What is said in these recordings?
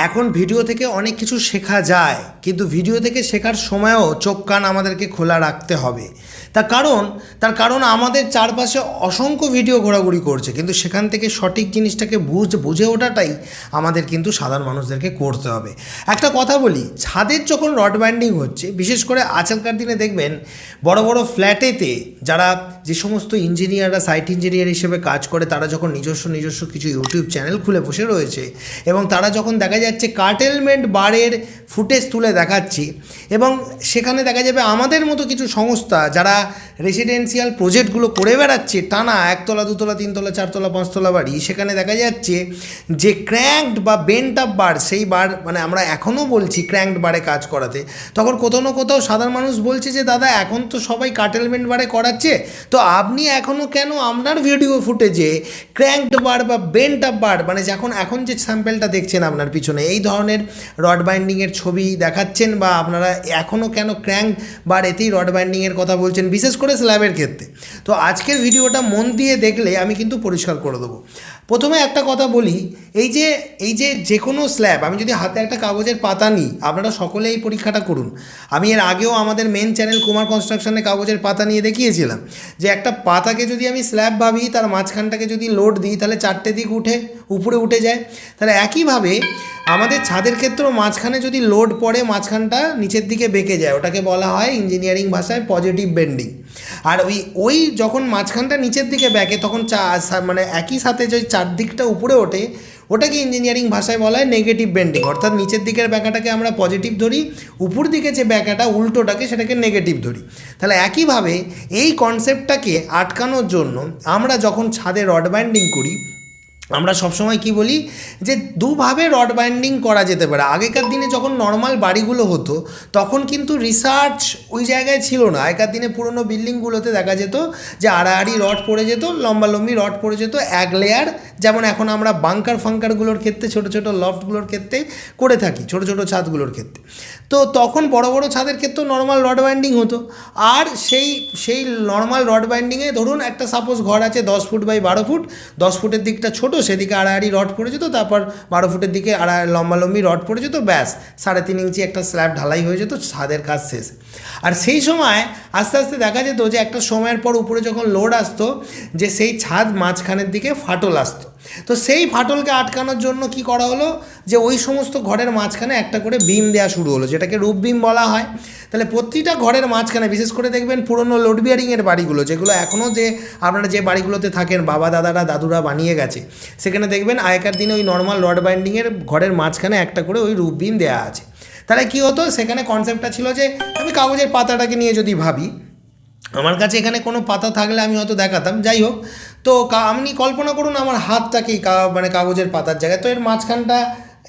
এখন ভিডিও থেকে অনেক কিছু শেখা যায়, কিন্তু ভিডিও থেকে শেখার সময়ও চোখ কান আমাদেরকে খোলা রাখতে হবে। তার কারণ আমাদের চারপাশে অসংখ্য ভিডিও ঘোরাঘুরি করছে, কিন্তু সেখান থেকে সঠিক জিনিসটাকে বুঝে ওঠাটাই আমাদের কিন্তু সাধারণ মানুষদেরকে করতে হবে। একটা কথা বলি, ছাদের যখন রড বাইন্ডিং হচ্ছে, বিশেষ করে আজকালকার দিনে দেখবেন বড় বড় ফ্ল্যাটেতে যারা যে সমস্ত ইঞ্জিনিয়াররা সাইট ইঞ্জিনিয়ার হিসেবে কাজ করে, তারা যখন নিজস্ব কিছু ইউটিউব চ্যানেল খুলে বসে রয়েছে এবং তারা যখন দেখা যাচ্ছে কার্টেলমেন্ট বারের ফুটেজ তুলে দেখাচ্ছে, এবং সেখানে দেখা যাবে আমাদের মতো কিছু সংস্থা যারা রেসিডেন্সিয়াল প্রজেক্টগুলো করে বেড়াচ্ছে টানা 1 তলা 2 তলা 3 তলা 4 তলা 5 তলা বাড়ি, সেখানে দেখা যাচ্ছে যে ক্র্যাঙ্কড বা বেন্ট আপ বার, সেই বার মানে আমরা এখনও বলছি ক্র্যাঙ্কড বারে কাজ করাতে, তখন কোথাও না কোথাও সাধারণ মানুষ বলছে যে দাদা এখন তো সবাই কার্টেলমেন্ট বারে করাচ্ছে, তো আপনি এখনও কেন আপনার ভিডিও ফুটেজে ক্র্যাঙ্কড বার বা বেন্ট আপ বার, মানে এখন যে স্যাম্পেলটা দেখছেন আপনার পিছনে এই ধরনের রড বাইন্ডিংয়ের ছবি দেখাচ্ছেন, বা আপনারা এখনও কেন ক্র্যাঙ্ক বার এতেই রড বাইন্ডিংয়ের কথা বলছেন, বিশেষ করে স্ল্যাবের ক্ষেত্রে। তো আজকের ভিডিওটা মন দিয়ে দেখলে আমি কিন্তু পরিষ্কার করে দেবো। প্রথমে একটা কথা বলি, এই যে কোনো স্ল্যাব, আমি যদি হাতে একটা কাগজের পাতা নিই, আপনারা সকলে এই পরীক্ষাটা করুন। আমি এর আগেও আমাদের মেন চ্যানেল কুমার কনস্ট্রাকশনে কাগজের পাতা নিয়ে দেখিয়েছিলাম যে একটা পাতাকে যদি আমি স্ল্যাব ভাবি, তার মাঝখানটাকে যদি লোড দিই তাহলে 4টে দিক উপরে উঠে যায়। তাহলে একইভাবে আমাদের ছাদের ক্ষেত্রেও মাঝখানে যদি লোড পড়ে, মাঝখানটা নিচের দিকে বেঁকে যায়, ওটাকে বলা হয় ইঞ্জিনিয়ারিং ভাষায় পজিটিভ বেন্ডিং। আর ওই যখন মাঝখানটা নিচের দিকে বেঁকে, তখন মানে একই সাথে যে চারদিকটা উপরে ওঠে, ওটাকে ইঞ্জিনিয়ারিং ভাষায় বলা হয় নেগেটিভ বেন্ডিং। অর্থাৎ নিচের দিকের ব্যাঁকাটাকে আমরা পজিটিভ ধরি, উপর দিকে যে ব্যাঁকাটা উল্টোটাকে সেটাকে নেগেটিভ ধরি। তাহলে একইভাবে এই কনসেপ্টটাকে আটকানোর জন্য আমরা যখন ছাদে রড বাইন্ডিং করি, আমরা সবসময় কি বলি যে দুভাবে রড বাইন্ডিং করা যেতে পারে। আগেকার দিনে যখন নর্মাল বাড়িগুলো হতো, তখন কিন্তু রিসার্চ ওই জায়গায় ছিল না। আগেকার দিনে পুরনো বিল্ডিংগুলোতে দেখা যেত যে আড়াআড়ি রড পড়ে যেত, লম্বালম্বি রড পড়ে যেত, এক লেয়ার, যেমন এখন আমরা ফাঙ্কারগুলোর ক্ষেত্রে, ছোটো ছোটো লফটগুলোর ক্ষেত্রে করে থাকি, ছোটো ছোটো ছাদগুলোর ক্ষেত্রে। তো তখন বড় বড় ছাদের ক্ষেত্রেও নর্মাল রড বাইন্ডিং হতো। আর সেই নর্মাল রড বাইন্ডিংয়ে ধরুন একটা সাপোজ ঘর আছে 10 ফুট বাই 12 ফুট, 10 ফুটের দিকটা ছোটো, সেদিকে আড়াআড়ি রড পড়ে যেত, তারপর 12 ফুটের দিকে লম্বালম্বি রড পড়ে যেত, ব্যাস 3.5 ইঞ্চি একটা স্ল্যাব ঢালাই হয়ে যেত, ছাদের কাজ শেষ। আর সেই সময় আস্তে আস্তে দেখা যেত যে একটা সময়ের পর উপরে যখন লোড আসতো, যে সেই ছাদ মাঝখানের দিকে ফাটল আসতো। তো সেই ফাটলকে আটকানোর জন্য কি করা হলো, যে ওই সমস্ত ঘরের মাঝখানে একটা করে বিম দেওয়া শুরু হলো, যেটাকে রূপ বিম বলা হয়। তাহলে প্রতিটা ঘরের মাঝখানে, বিশেষ করে দেখবেন পুরনো লোড বিয়ারিংয়ের বাড়িগুলো, যেগুলো এখনও যে আপনারা যে বাড়িগুলোতে থাকেন বাবা দাদুরা বানিয়ে গেছে, সেখানে দেখবেন আগেকার দিনে ওই নর্মাল রড বাইন্ডিংয়ের ঘরের মাঝখানে একটা করে ওই রূপ বিম দেওয়া আছে। তাহলে কী হতো, সেখানে কনসেপ্টটা ছিল যে আমি কাগজের পাতাটাকে নিয়ে যদি ভাবি, আমার কাছে এখানে কোনো পাতা থাকলে আমি হয়তো দেখাতাম, যাই হোক। তো আপনি কল্পনা করুন আমার হাতটাকেই মানে কাগজের পাতার জায়গায়, তো এর মাঝখানটা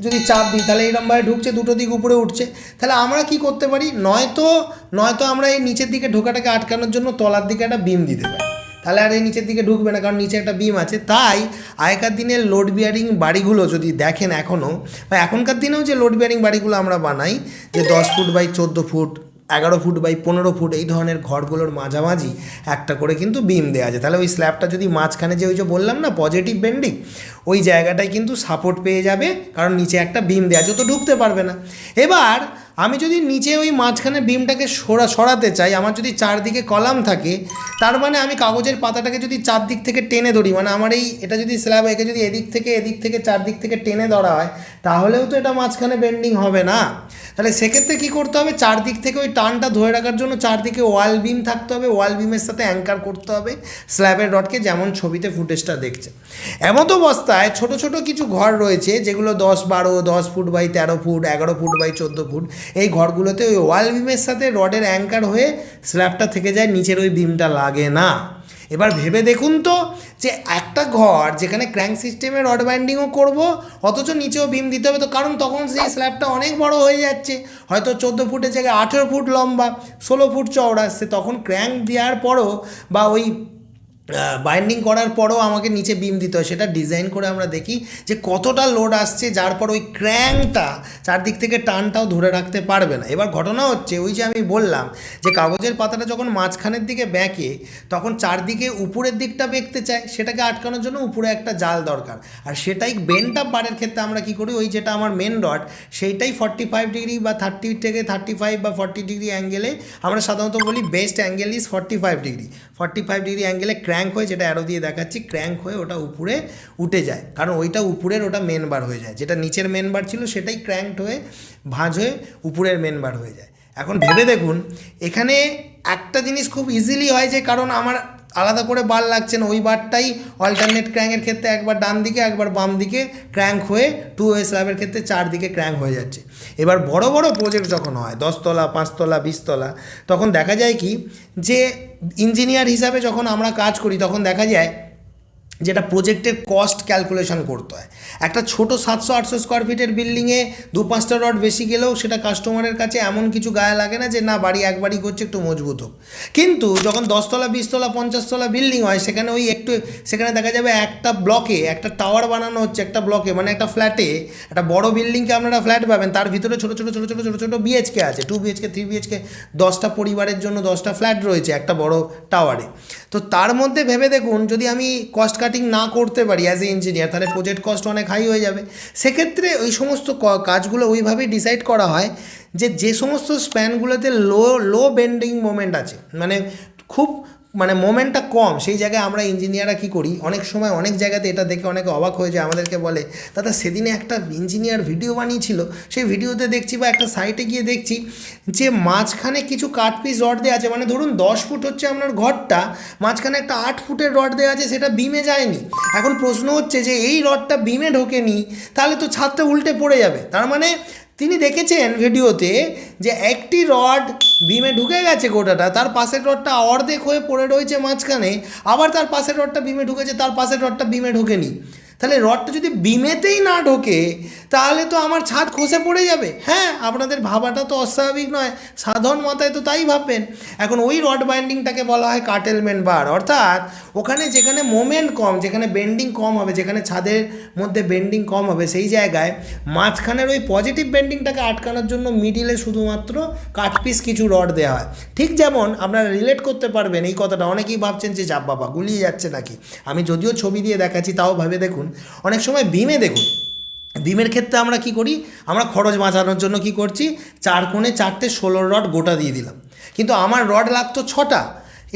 যদি চাপ দিই তাহলে এরকমভাবে ঢুকছে, দুটো দিক উপরে উঠছে। তাহলে আমরা কি করতে পারি, নয়তো আমরা এই নিচের দিকে ঢোকাটাকে আটকানোর জন্য তলার দিকে একটা বিম দিতে পারি, তাহলে আর এই নিচের দিকে ঢুকবে না, কারণ নিচে একটা বিম আছে। তাই আগেকার দিনের লোড বিয়ারিং বাড়িগুলো যদি দেখেন এখনও, বা এখনকার দিনেও যে লোড বিয়ারিং বাড়িগুলো আমরা বানাই, যে 10 feet by 14 feet, 11 feet by 15 feet, এই ধরনের ঘরগুলোর মাঝামাঝি একটা করে কিন্তু বিম দেওয়া আছে। তাহলে ওই স্ল্যাবটা যদি মাঝখানে যে ওই যে বললাম না পজিটিভ বেন্ডিং, ওই জায়গাটায় কিন্তু সাপোর্ট পেয়ে যাবে, কারণ নিচে একটা বিম দেওয়া আছে, তো ঢুকতে পারবে না। এবার আমি যদি নিচে ওই মাঝখানে বিমটাকে সরাতে চাই, আমার যদি চারদিকে কলাম থাকে, তার মানে আমি কাগজের পাতাটাকে যদি চারদিক থেকে টেনে ধরি, মানে আমার এটা যদি স্ল্যাব, একে যদি এদিক থেকে চারদিক থেকে টেনে ধরা হয়, তাহলেও তো এটা মাঝখানে বেন্ডিং হবে না। তাহলে সেক্ষেত্রে কী করতে হবে, চারদিক থেকে ওই টানটা ধরে রাখার জন্য চারদিকে ওয়াল বিম থাকতে হবে, ওয়াল বিমের সাথে অ্যাঙ্কার করতে হবে স্ল্যাবের রডকে, যেমন ছবিতে ফুটেজটা দেখছে। এমতো অবস্থায় ছোট ছোট কিছু ঘর রয়েছে যেগুলো 10 feet by 13 feet, 11 feet by 14 feet, এই ঘরগুলোতে ওই ওয়াল বিমের সাথে রডের অ্যাঙ্কার হয়ে স্ল্যাবটা থেকে যায়, নিচের ওই বিমটা লাগে না। এবার ভেবে দেখুন তো, যে একটা ঘর যেখানে ক্র্যাঙ্ক সিস্টেমে রড বাইন্ডিংও করবো, অথচ নিচেও বিম দিতে হবে, তো কারণ তখন সেই স্ল্যাবটা অনেক বড় হয়ে যাচ্ছে, হয়তো 14 ফুটের জায়গায় 18 ফুট লম্বা, 16 ফুট চওড়া আসছে, তখন ক্র্যাঙ্ক দেওয়ার পরও বা ওই বাইন্ডিং করার পরেও আমাকে নিচে বিম দিতে হয়, সেটা ডিজাইন করে আমরা দেখি যে কতটা লোড আসছে, যার পর ওই ক্র্যাঙ্কটা চারদিক থেকে টানটাও ধরে রাখতে পারবে না। এবার ঘটনা হচ্ছে ওই যে আমি বললাম যে কাগজের পাতাটা যখন মাঝখানের দিকে বেঁকে তখন চারদিকে উপরের দিকটা বেঁকতে চায়, সেটাকে আটকানোর জন্য উপরে একটা জাল দরকার। আর সেটাই বেন্ড আপ বারের ক্ষেত্রে আমরা কী করি, ওই যেটা আমার মেন রড সেইটাই 45 ডিগ্রি বা 30 থেকে 35 বা 40 ডিগ্রি অ্যাঙ্গেলে, আমরা সাধারণত বলি best angle is 45 degree. 45 degree অ্যাঙ্গেলে ক্র্যাঙ্ক হয়ে, যেটা অ্যারো দিয়ে দেখাচ্ছি, ক্র্যাঙ্ক হয়ে ওটা উপরে উঠে যায়, কারণ ওইটা উপরের ওটা মেন বার হয়ে যায়, যেটা নিচের মেন বার ছিল সেটাই ক্র্যাঙ্কড হয়ে ভাঁজ হয়ে উপরের মেন বার হয়ে যায়। এখন ভেবে দেখুন এখানে একটা জিনিস খুব ইজিলি হয়, যে কারণ আমার আলাদা করে বার লাগছে না, ওই বারটাই অল্টারনেট ক্র্যাঙ্কের ক্ষেত্রে একবার ডান দিকে একবার বাম দিকে ক্র্যাঙ্ক হয়ে 2 ওয়ে স্ল্যাবের ক্ষেত্রে চারদিকে ক্র্যাঙ্ক হয়ে যাচ্ছে। এবার বড় বড় প্রজেক্ট যখন হয় 10 তলা 5 তলা 20 তলা, তখন দেখা যায় কি যে ইঞ্জিনিয়ার হিসাবে যখন আমরা কাজ করি তখন দেখা যায় যেটা প্রজেক্টের কস্ট ক্যালকুলেশন করতে হয়। একটা ছোটো 700-800 স্কোয়ার ফিটের বিল্ডিংয়ে 2-5টা রড বেশি গেলেও সেটা কাস্টমারের কাছে এমন কিছু গায়ে লাগে না, যে না বাড়ি একবারই করছে একটু মজবুত হোক। কিন্তু যখন 10 তলা 20 তলা 50 তলা বিল্ডিং হয় সেখানে ওই একটু, সেখানে দেখা যাবে একটা ব্লকে একটা টাওয়ার বানানো হচ্ছে, একটা ব্লকে মানে একটা ফ্ল্যাটে, একটা বড় বিল্ডিংকে আপনারা ফ্ল্যাট পাবেন, তার ভিতরে ছোটো ছোটো ছোটো ছোটো ছোটো ছোটো বিএইচকে আছে, 2 বিএইচকে 3 বিএইচকে, 10টা পরিবারের জন্য 10টা ফ্ল্যাট রয়েছে একটা বড় টাওয়ারে। তো তার মধ্যে ভেবে দেখুন যদি আমি কস্ট কাটিং না করতে পারি অ্যাজ এ ইঞ্জিনিয়ার, তাহলে প্রজেক্ট কস্ট অনেক হাই হয়ে যাবে। সেক্ষেত্রে ওই সমস্ত কাজগুলো ওইভাবেই ডিসাইড করা হয় যে সমস্ত স্প্যানগুলোতে লো বেন্ডিং মোমেন্ট আছে, মানে খুব মানে মোমেন্টটা কম, সেই জায়গায় আমরা ইঞ্জিনিয়াররা কী করি, অনেক সময় অনেক জায়গাতে এটা দেখে অনেকে অবাক হয়ে যায়, আমাদেরকে বলে দাদা সেদিনে একটা ইঞ্জিনিয়ার ভিডিও বানিয়েছিল, সেই ভিডিওতে দেখছি বা একটা সাইটে গিয়ে দেখছি যে মাঝখানে কিছু কাট পিস রড দেওয়া আছে, মানে ধরুন 10 ফুট হচ্ছে আপনার ঘরটা, মাঝখানে একটা 8 ফুটের রড দেওয়া আছে, সেটা বিমে যায়নি। এখন প্রশ্ন হচ্ছে যে এই রডটা বিমে ঢোকেনি, তাহলে তো ছাদটা উল্টে পড়ে যাবে। তার মানে তিনি দেখেছেন ভিডিওতে যে একটি রড বিমে ঢুকে গেছে গোটাটা, তার পাশের রডটা অর্ধেক হয়ে পড়ে রয়েছে মাঝখানে, আবার তার পাশের রডটা বিমে ঢুকেছে, তার পাশের রডটা বিমে ঢোকেনি। তাহলে রডটা যদি বিমেতেই না ঢোকে তাহলে তো আমার ছাদ খসে পড়ে যাবে। হ্যাঁ, আপনাদের ভাবাটা তো অস্বাভাবিক নয়, সাধারণ মাথায় তো তাই ভাববেন। এখন ওই রড বাইন্ডিংটাকে বলা হয় কাটেলমেন্ট বার, অর্থাৎ ওখানে যেখানে মোমেন্ট কম, যেখানে বেন্ডিং কম হবে, যেখানে ছাদের মধ্যে বেন্ডিং কম হবে, সেই জায়গায় মাঝখানের ওই পজিটিভ বেন্ডিংটাকে আটকানোর জন্য মিডিলে শুধুমাত্র কাটপিস কিছু রড দেওয়া হয়। ঠিক যেমন আপনারা রিলেট করতে পারবেন এই কথাটা, অনেকেই ভাবছেন যে যা বাবা গুলিয়ে যাচ্ছে নাকি, আমি যদিও ছবি দিয়ে দেখাচ্ছি তাও ভাবে দেখুন। অনেক সময় বিমে দেখুন, বিমের ক্ষেত্রে আমরা কি করি, আমরা খরচ বাঁচানোর জন্য কি করছি, 4 কোণে 4টে 16 রড গোটা দিয়ে দিলাম, কিন্তু আমার রড লাগতো 6টা।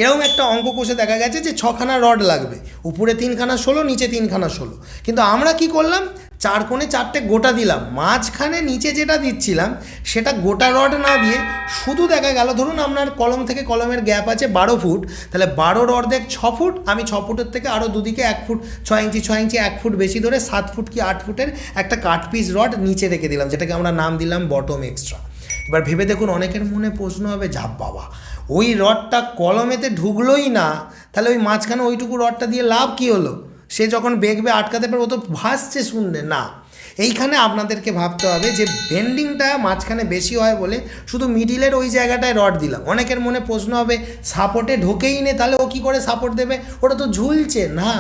এরকম একটা অঙ্ক কষে দেখা গেছে যে 6খানা রড লাগবে, উপরে 3খানা 16, নিচে 3খানা 16, কিন্তু আমরা কি করলাম 4 কোণে 4টে গোটা দিলাম, মাঝখানে নিচে যেটা দিচ্ছিলাম সেটা গোটা রড না দিয়ে শুধু দেখা গেল ধরুন আপনার কলম থেকে কলমের গ্যাপ আছে 12 ফুট, তাহলে 12 অর্ধেক 6 ফুট, আমি 6 ফুটের থেকে আরও দুদিকে 1 ফুট 6 ইঞ্চি 6 ইঞ্চি 1 ফুট বেশি ধরে 7 ফুট কি 8 ফুটের একটা কাট পিস রড নিচে রেখে দিলাম, যেটাকে আমরা নাম দিলাম বটম এক্সট্রা। এবার ভেবে দেখুন অনেকের মনে প্রশ্ন হবে, ঝাপ বাবা ওই রডটা কলমেতে ঢুকলোই না, তাহলে ওই মাঝখানে ওইটুকু রডটা দিয়ে লাভ কী হলো, সে যখন বেঁকবে আটকাতে পারবে, ও তো ভাসছে শূন্যে না। এইখানে আপনাদেরকে ভাবতে হবে যে বেন্ডিংটা মাঝখানে বেশি হয় বলে শুধু মিডিলের ওই জায়গাটায় রড দিলাম। অনেকের মনে প্রশ্ন হবে সাপোর্টে ঢোকেই নে, তাহলে ও কী করে সাপোর্ট দেবে, ওটা তো ঝুলছে না,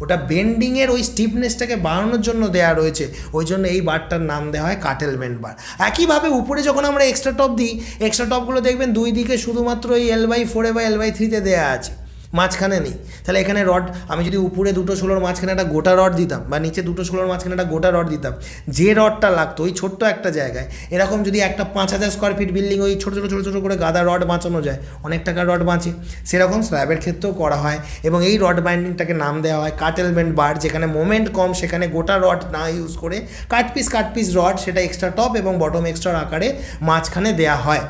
ওটা বেন্ডিংয়ের ওই স্টিফনেসটাকে বাড়ানোর জন্য দেওয়া রয়েছে, ওই জন্য এই বারটার নাম দেওয়া হয় কাটেলমেন্ট বার। একইভাবে উপরে যখন আমরা এক্সট্রা টপ দিই, এক্সট্রা টপগুলো দেখবেন দুই দিকে শুধুমাত্র এই L/4 বা L/3 দেওয়া আছে, মাঝখানে নেই। তাহলে এখানে রড আমি যদি উপরে 2টো 16 মাঝখানে একটা গোটা রড দিতাম, বা নিচে 2টো 16 মাঝখানে একটা গোটা রড দিতাম, যে রডটা লাগতো ওই ছোট্ট একটা জায়গায়, এরকম যদি একটা 5000 স্কোয়ার ফিট বিল্ডিং ওই ছোটো ছোটো ছোটো ছোটো করে গাদা রড বাঁচানো যায়, অনেক টাকার রড বাঁচে। সেরকম স্ল্যাবের ক্ষেত্রেও করা হয়, এবং এই রড বাইন্ডিংটাকে নাম দেওয়া হয় কাটেলমেন্ট বার। যেখানে মোমেন্ট কম সেখানে গোটা রড না ইউজ করে কাট পিস রড, সেটা এক্সট্রা টপ এবং বটম এক্সট্রার আকারে মাঝখানে দেওয়া হয়।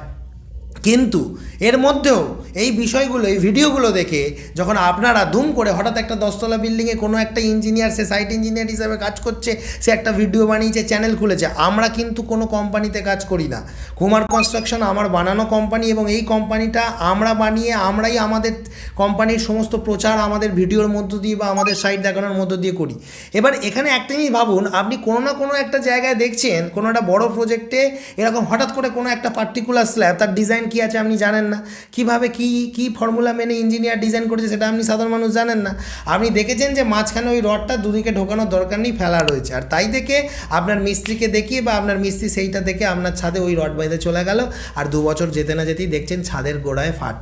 কিন্তু এর মধ্যেও এই বিষয়গুলো, এই ভিডিওগুলো দেখে যখন আপনারা দুম করে হঠাৎ একটা 10তলা বিল্ডিংয়ে কোনো একটা ইঞ্জিনিয়ার, সে সাইট ইঞ্জিনিয়ার হিসাবে কাজ করছে, সে একটা ভিডিও বানিয়েছে, চ্যানেল খুলেছে, আমরা কিন্তু কোনো কোম্পানিতে কাজ করি না। কুমার কনস্ট্রাকশন আমার বানানো কোম্পানি, এবং এই কোম্পানিটা আমরা বানিয়ে আমরাই আমাদের কোম্পানির সমস্ত প্রচার আমাদের ভিডিওর মধ্য দিয়ে বা আমাদের সাইট দেখানোর মধ্য দিয়ে করি। এবার এখানে একটা জিনিস ভাবুন, আপনি কোনো না কোনো একটা জায়গায় দেখছেন কোনো একটা বড় প্রজেক্টে এরকম হঠাৎ করে কোনো একটা পার্টিকুলার স্ল্যাব তার ডিজাইন কী আছে আপনি জানেন না, কীভাবে কী ফর্মুলা মেনে ইঞ্জিনিয়ার ডিজাইন করেছে সেটা আপনি সাধারণ মানুষ জানেন না। আপনি দেখেছেন যে মাঝখানে ওই রডটা দুদিকে ঢোকানোর দরকার নেই, ফেলা রয়েছে, আর তাই দেখে আপনার মিস্ত্রিকে দেখিয়ে বা আপনার মিস্ত্রি সেইটা দেখে আপনার ছাদে ওই রড বেঁধে চলে গেল, আর 2 বছর যেতে না যেতেই দেখছেন ছাদের গোড়ায় ফাট,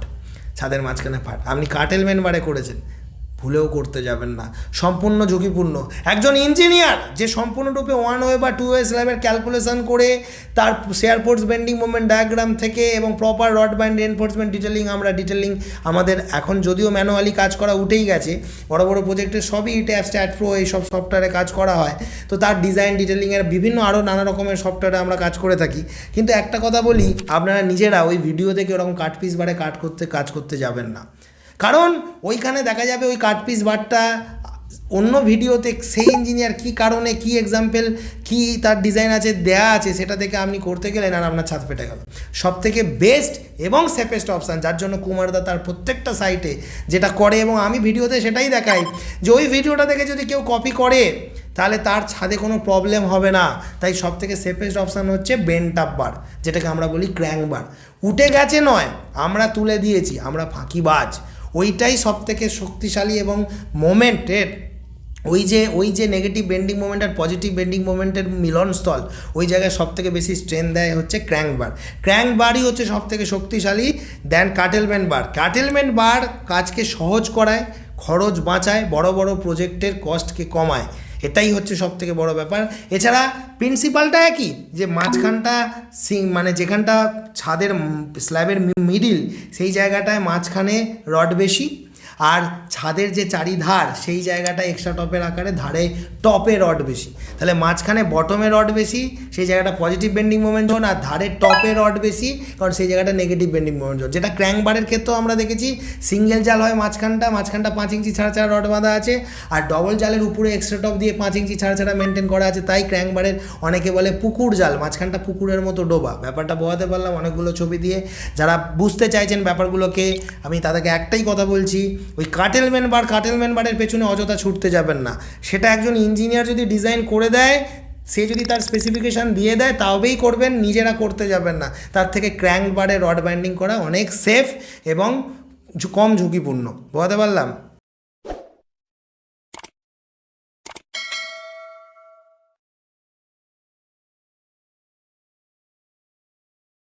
ছাদের মাঝখানে ফাট। আপনি কাটেলমেন্ট বারে করেছেন, ভুলেও করতে যাবেন না, সম্পূর্ণ ঝুঁকিপূর্ণ। একজন ইঞ্জিনিয়ার যে সম্পূর্ণরূপে 1 ওয়ে বা 2 ওয়ে স্ল্যাবের ক্যালকুলেশন করে তার share force bending moment diagram থেকে এবং proper rod band reinforcement detailing আমাদের এখন যদিও ম্যানুয়ালি কাজ করা উঠেই গেছে, বড় বড় প্রজেক্টের সবই ইট্যাপ স্ট্যাট প্রো এইসব সফটওয়্যারে কাজ করা হয়, তো তার ডিজাইন ডিটেলিংয়ের বিভিন্ন আরও নানা রকমের সফটওয়্যারে আমরা কাজ করে থাকি। কিন্তু একটা কথা বলি, আপনারা নিজেরা ওই ভিডিও থেকে ওরকম কাট পিস বারে কাজ করতে যাবেন না, কারণ ওইখানে দেখা যাবে ওই কাট পিস বারটা অন্য ভিডিওতে সেই ইঞ্জিনিয়ার কী কারণে কী এক্সাম্পল কী তার ডিজাইন আছে দেয়া আছে সেটা দেখে আপনি করতে গেলেন আর আপনার ছাদ ফেটে গেল। সবথেকে বেস্ট এবং সেফেস্ট অপশান, যার জন্য কুমারদা তার প্রত্যেকটা সাইটে যেটা করে এবং আমি ভিডিওতে সেটাই দেখাই, যে ওই ভিডিওটা দেখে যদি কেউ কপি করে তাহলে তার ছাদে কোনো প্রবলেম হবে না। তাই সবথেকে সেফেস্ট অপশান হচ্ছে বেন্ট আপ বার, যেটাকে আমরা বলি ক্র্যাঙ্ক বার। উঠে গেছে নয়, আমরা তুলে দিয়েছি, আমরা ফাঁকিবাজ, ওইটাই সবথেকে শক্তিশালী এবং মোমেন্টের ওই যে নেগেটিভ বেন্ডিং মোমেন্ট আর পজিটিভ বেন্ডিং মোমেন্টের মিলনস্থল, ওই জায়গায় সবথেকে বেশি স্ট্রেন দেয় হচ্ছে ক্র্যাঙ্ক বার। ক্র্যাঙ্ক বারই হচ্ছে সবথেকে শক্তিশালী দেন কাটেলমেন্ট বার। কাটেলমেন্ট বার কাজকে সহজ করায়, খরচ বাঁচায়, বড় বড় প্রজেক্টের কস্টকে কমায়, এটাই হচ্ছে সবথেকে বড় ব্যাপার। এছাড়া প্রিন্সিপালটা একই, যে মাঝখানটা মানে যেখানটা ছাদের স্ল্যাবের মিডিল সেই জায়গাটায় মাঝখানে রড বেশি, আর ছাদের যে চারিধার সেই জায়গাটা এক্সট্রা টপের আকারে ধারে টপে রড বেশি, তাহলে মাঝখানে বটমে রড বেশি, সেই জায়গাটা পজিটিভ বেন্ডিং মোমেন্ট জোন, আর ধারে টপে রড বেশি কারণ সেই জায়গাটা নেগেটিভ বেন্ডিং মোমেন্ট জোন। যেটা ক্র্যাঙ্ক বারের ক্ষেত্রেও আমরা দেখেছি, সিঙ্গেল জাল হয় মাঝখানটা 5 ইঞ্চি ছাড়া রড বাঁধা আছে, আর ডবল জালের উপরে এক্সট্রা টপ দিয়ে 5 ইঞ্চি ছাড়া মেনটেন করা আছে। তাই ক্র্যাঙ্ক বারের অনেকে বলে পুকুর জাল, মাঝখানটা পুকুরের মতো ডোবা। ব্যাপারটা বোঝাতে পারলাম অনেকগুলো ছবি দিয়ে। যারা বুঝতে চাইছেন ব্যাপারগুলোকে, আমি তাদেরকে একটাই কথা বলছি, ওই কাটেলমেন্ট বারের পেছনে অযথা ছুটতে যাবেন না। সেটা একজন ইঞ্জিনিয়ার যদি ডিজাইন করে দেয়, সে যদি তার স্পেসিফিকেশান দিয়ে দেয় তবেই করবেন, নিজেরা করতে যাবেন না। তার থেকে ক্র্যাঙ্ক বারে রড বাইন্ডিং করা অনেক সেফ এবং কম ঝুঁকিপূর্ণ। বোঝাতে পারলাম?